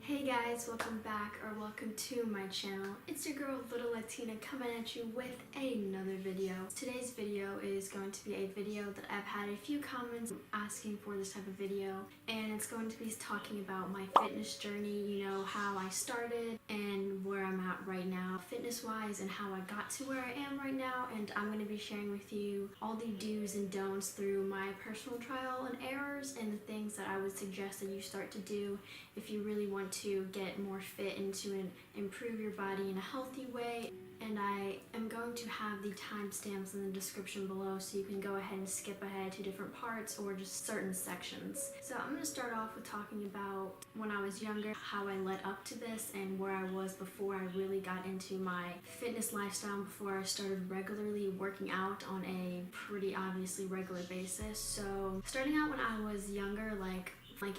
Hey guys, welcome back or welcome to my channel. It's your girl Little Latina coming at you with another video. Today's video is going to be a video that I've had a few comments asking for this type of video, and it's going to be talking about my fitness journey, how I started and where I'm at right now fitness wise and how I got to where I am right now. And I'm going to be sharing with you all the do's and don'ts through my personal trial and errors and the things that I would suggest that you start to do if you really want to get more fit and to improve your body in a healthy way. And I am going to have the timestamps in the description below so you can go ahead and skip ahead to different parts or just certain sections. So I'm going to start off with talking about when I was younger, how I led up to this and where I was before I really got into my fitness lifestyle, before I started regularly working out on a pretty obviously regular basis. So starting out when I was younger, like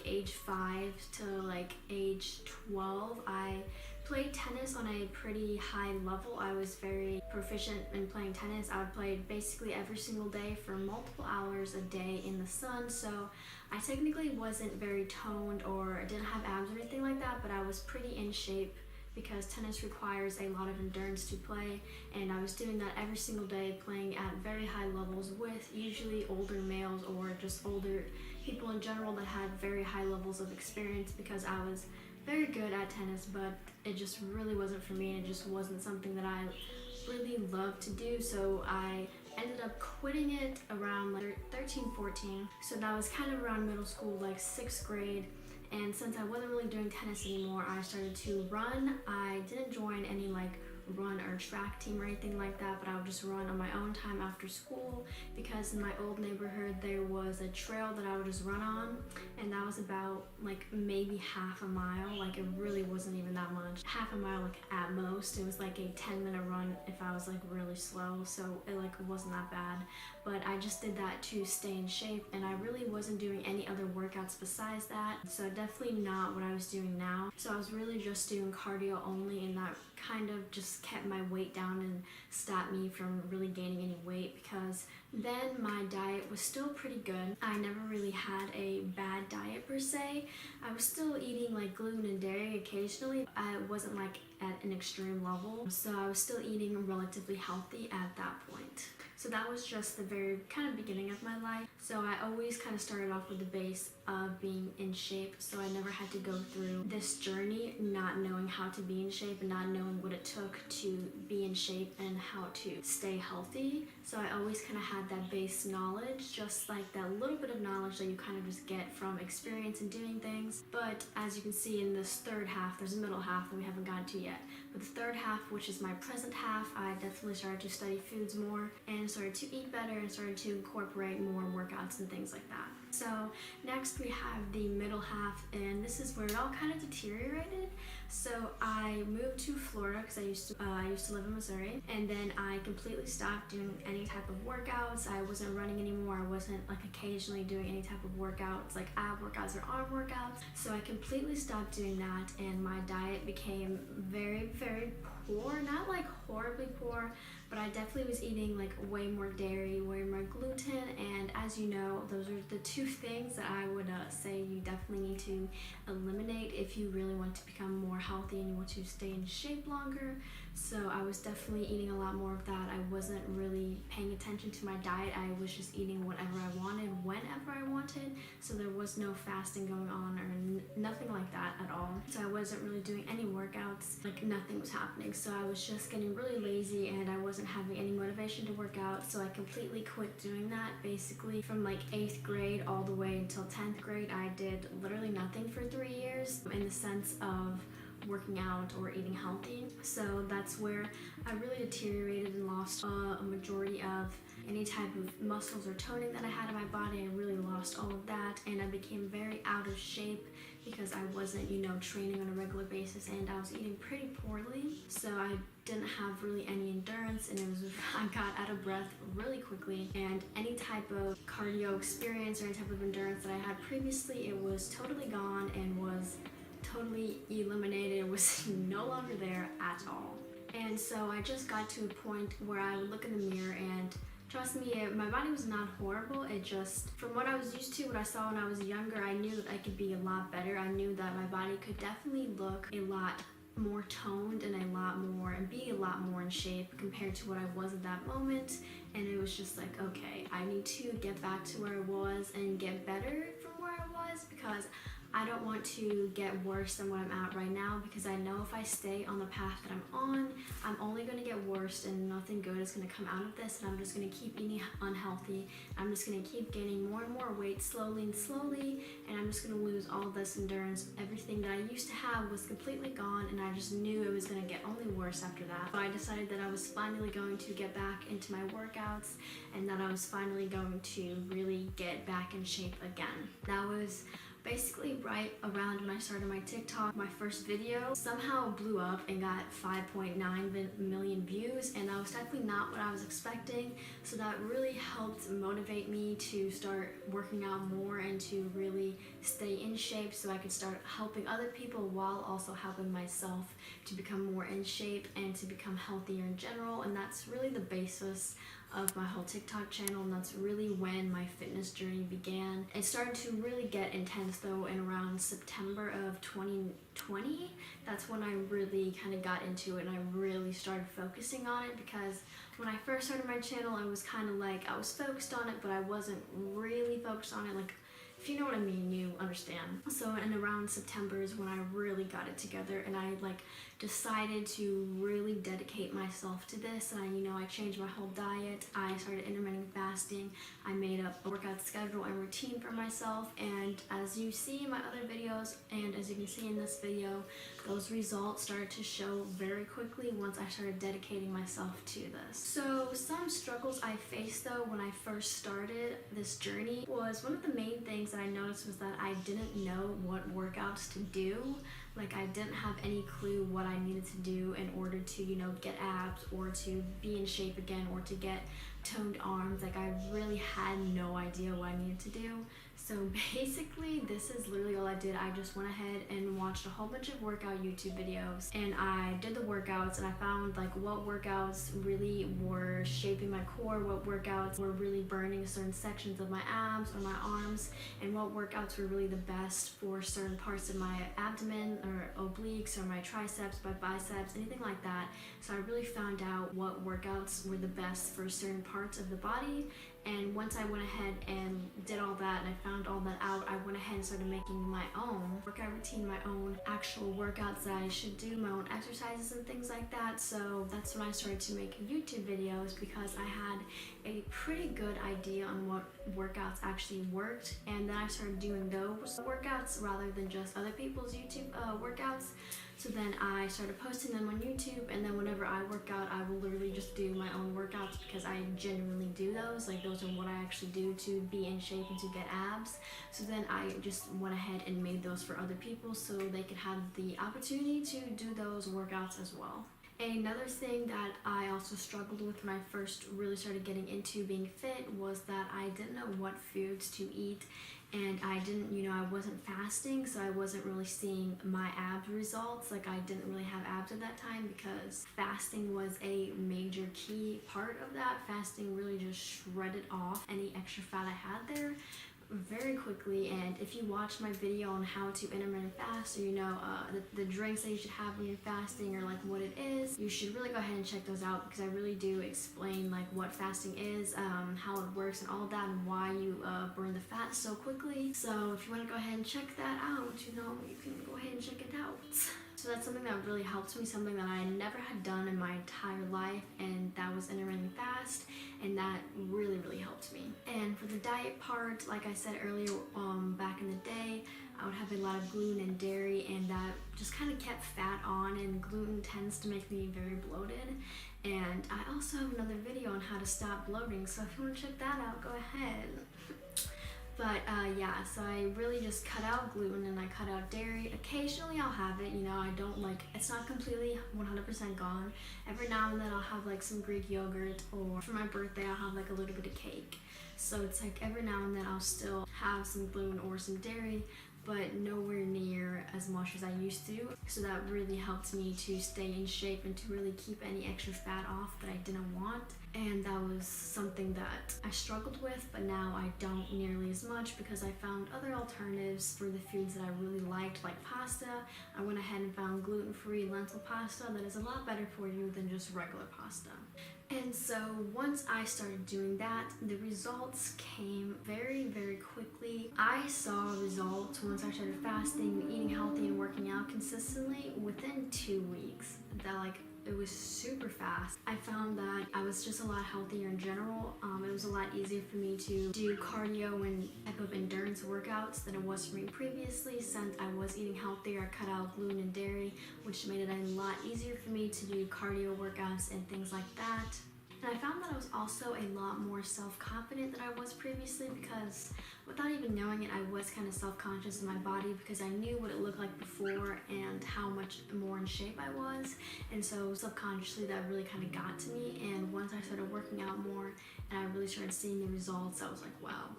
age 5 to age 12, I played tennis on a pretty high level. I was very proficient in playing tennis. I would play basically every single day for multiple hours a day in the sun. So I technically wasn't very toned or didn't have abs or anything like that, but I was pretty in shape because tennis requires a lot of endurance to play, and I was doing that every single day, playing at very high levels with usually older males or just older people in general that had very high levels of experience, because I was very good at tennis, but it just really wasn't for me, and it just wasn't something that I really loved to do. So I ended up quitting it around 13, 14. So that was kind of around middle school, like 6th grade. And since I wasn't really doing tennis anymore, I started to run. I didn't join any run or track team or anything like that, but I would just run on my own time after school, because in my old neighborhood there was a trail that I would just run on, and that was about maybe half a mile. It really wasn't even that much, half a mile at most. It was a 10-minute run if I was really slow, so it wasn't that bad. But I just did that to stay in shape, and I really wasn't doing any other workouts besides that, so definitely not what I was doing now. So I was really just doing cardio only, and that kind of just kept my weight down and stopped me from really gaining any weight, because then my diet was still pretty good. I never really had a bad diet per se. I was still eating gluten and dairy occasionally. I wasn't at an extreme level, so I was still eating relatively healthy at that point. So that was just the very kind of beginning of my life. So I always kind of started off with the base of being in shape, so I never had to go through this journey not knowing how to be in shape and not knowing what it took to be in shape and how to stay healthy. So I always kind of had that base knowledge, just that little bit of knowledge that you kind of just get from experience and doing things. But as you can see in this third half, there's a middle half that we haven't gotten to yet. But the third half, which is my present half, I definitely started to study foods more and started to eat better and started to incorporate more workouts and things like that. So next we have the middle half, and this is where it all kind of deteriorated. So I moved to Florida because I used to live in Missouri, and then I completely stopped doing any type of workouts. I wasn't running anymore. I wasn't occasionally doing any type of workouts like ab workouts or arm workouts. So I completely stopped doing that, and my diet became very, very poor. Not horribly poor, but I definitely was eating way more dairy, way more gluten, and as you know, those are the two things that I would say you definitely need to eliminate if you really want to become more healthy and you want to stay in shape longer. So I was definitely eating a lot more of that. I wasn't really paying attention to my diet. I was just eating whatever I wanted, whenever I wanted. So there was no fasting going on or nothing like that at all. So I wasn't really doing any workouts, nothing was happening. So I was just getting really lazy, and I wasn't having any motivation to work out. So I completely quit doing that. Basically from 8th grade all the way until 10th grade, I did literally nothing for 3 years in the sense of working out or eating healthy. So that's where I really deteriorated and lost a majority of any type of muscles or toning that I had in my body. I really lost all of that, and I became very out of shape because I wasn't, training on a regular basis, and I was eating pretty poorly. So I didn't have really any endurance, and I got out of breath really quickly, and any type of cardio experience or any type of endurance that I had previously, it was totally gone and was totally eliminated. It was no longer there at all. And so I just got to a point where I would look in the mirror and Trust me, my body was not horrible. It just, from what I was used to, what I saw when I was younger, I knew that I could be a lot better. I knew that my body could definitely look a lot more toned and be a lot more in shape compared to what I was at that moment. And it was just like, okay, I need to get back to where I was and get better from where I was, because I don't want to get worse than what I'm at right now, because I know if I stay on the path that I'm on, I'm only going to get worse and nothing good is going to come out of this, and I'm just going to keep eating unhealthy. I'm just going to keep gaining more and more weight slowly, and I'm just going to lose all this endurance. Everything that I used to have was completely gone, and I just knew it was going to get only worse after that. So I decided that I was finally going to get back into my workouts, and that I was finally going to really get back in shape again. That was basically right around when I started my TikTok. My first video somehow blew up and got 5.9 million views, and that was definitely not what I was expecting. So that really helped motivate me to start working out more and to really stay in shape, so I could start helping other people while also helping myself to become more in shape and to become healthier in general. And that's really the basis of my whole TikTok channel, and that's really when my fitness journey began. It started to really get intense though in around September of 2020. That's when I really kind of got into it and I really started focusing on it, because when I first started my channel, I was kind of like, I was focused on it, but I wasn't really focused on it. Like, if you know what I mean, you understand. So in around September is when I really got it together, and I decided to really dedicate myself to this. And I changed my whole diet. I started intermittent fasting. I made up a workout schedule and routine for myself. And as you see in my other videos, and as you can see in this video, those results started to show very quickly once I started dedicating myself to this. So some struggles I faced though when I first started this journey was, one of the main things that I noticed was that I didn't know what workouts to do. Like, I didn't have any clue what I needed to do in order to, get abs or to be in shape again or to get toned arms. Like, I really had no idea what I needed to do. So basically, this is literally all I did. I just went ahead and watched a whole bunch of workout YouTube videos, and I did the workouts, and I found what workouts really were shaping my core, what workouts were really burning certain sections of my abs or my arms, and what workouts were really the best for certain parts of my abdomen or obliques or my triceps, my biceps, anything like that. So I really found out what workouts were the best for certain parts of the body. And once I went ahead and did all that and I found all that out, I went ahead and started making my own workout routine, my own actual workouts that I should do, my own exercises and things like that. So that's when I started to make YouTube videos, because I had a pretty good idea on what workouts actually worked, and then I started doing those workouts rather than just other people's YouTube workouts. So then I started posting them on YouTube, and then whenever I work out, I will literally just do my own workouts, because I genuinely do those. Those are what I actually do to be in shape and to get abs. So then I just went ahead and made those for other people so they could have the opportunity to do those workouts as well. Another thing that I also struggled with when I first really started getting into being fit was that I didn't know what foods to eat, and I didn't, I wasn't fasting, so I wasn't really seeing my abs results. I didn't really have abs at that time, because fasting was a major key part of that. Fasting really just shredded off any extra fat I had there very quickly. And if you watch my video on how to intermittent fast, or the drinks that you should have when you're fasting, or what it is, you should really go ahead and check those out, because I really do explain what fasting is, how it works and all that, and why you burn the fat so quickly. So if you want to go ahead and check that out, you can go ahead and check it out. So that's something that really helped me, something that I never had done in my entire life, and that was intermittent fast, and that really, really helped me. And for the diet part, like I said earlier, back in the day, I would have a lot of gluten and dairy, and that just kind of kept fat on, and gluten tends to make me very bloated. And I also have another video on how to stop bloating, so if you want to check that out, go ahead. But yeah, so I really just cut out gluten and I cut out dairy. Occasionally I'll have it, I don't it's not completely 100% gone. Every now and then I'll have some Greek yogurt, or for my birthday I'll have a little bit of cake. So it's every now and then I'll still have some gluten or some dairy, but nowhere near as much as I used to. So that really helped me to stay in shape and to really keep any extra fat off that I didn't want. and that was something that I struggled with, but now I don't nearly as much because I found other alternatives for the foods that I really liked, like pasta. I went ahead and found gluten-free lentil pasta that is a lot better for you than just regular pasta. And so once I started doing that, the results came very, very quickly. I saw results once I started fasting, eating healthy, and working out consistently within 2 weeks. It was super fast. I found that I was just a lot healthier in general. It was a lot easier for me to do cardio and type of endurance workouts than it was for me previously, since I was eating healthier. I cut out gluten and dairy, which made it a lot easier for me to do cardio workouts and things like that. And I found that I was also a lot more self-confident than I was previously, because without even knowing it, I was kind of self-conscious of my body because I knew what it looked like before and how much more in shape I was. And so subconsciously that really kind of got to me. And once I started working out more and I really started seeing the results, I was like, wow,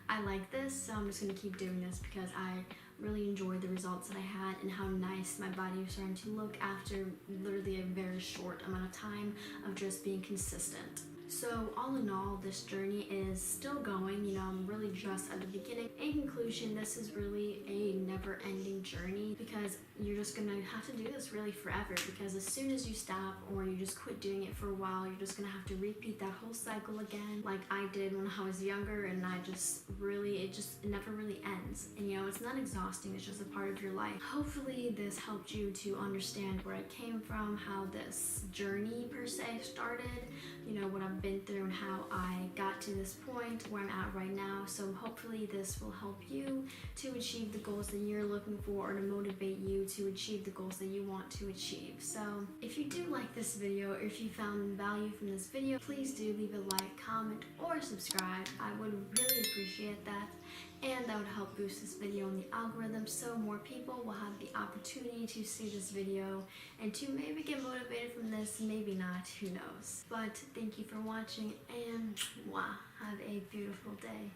I like this, so I'm just going to keep doing this because I really enjoyed the results that I had and how nice my body was starting to look after literally a very short amount of time of just being consistent. So all in all, this journey is still going. I'm really just at the beginning. In conclusion, this is really a never-ending journey because you're just gonna have to do this really forever, because as soon as you stop or you just quit doing it for a while, you're just gonna have to repeat that whole cycle again like I did when I was younger, and it never really ends. And it's not exhausting, it's just a part of your life. Hopefully this helped you to understand where I came from, how this journey per se started, what I've been through and how I got to this point where I'm at right now. So hopefully this will help you to achieve the goals that you're looking for, or to motivate you to achieve the goals that you want to achieve. So if you do like this video, or if you found value from this video, please do leave a like, comment, or subscribe. I would really appreciate that. And that would help boost this video in the algorithm, so more people will have the opportunity to see this video and to maybe get motivated from this, maybe not, who knows. But thank you for watching, and have a beautiful day.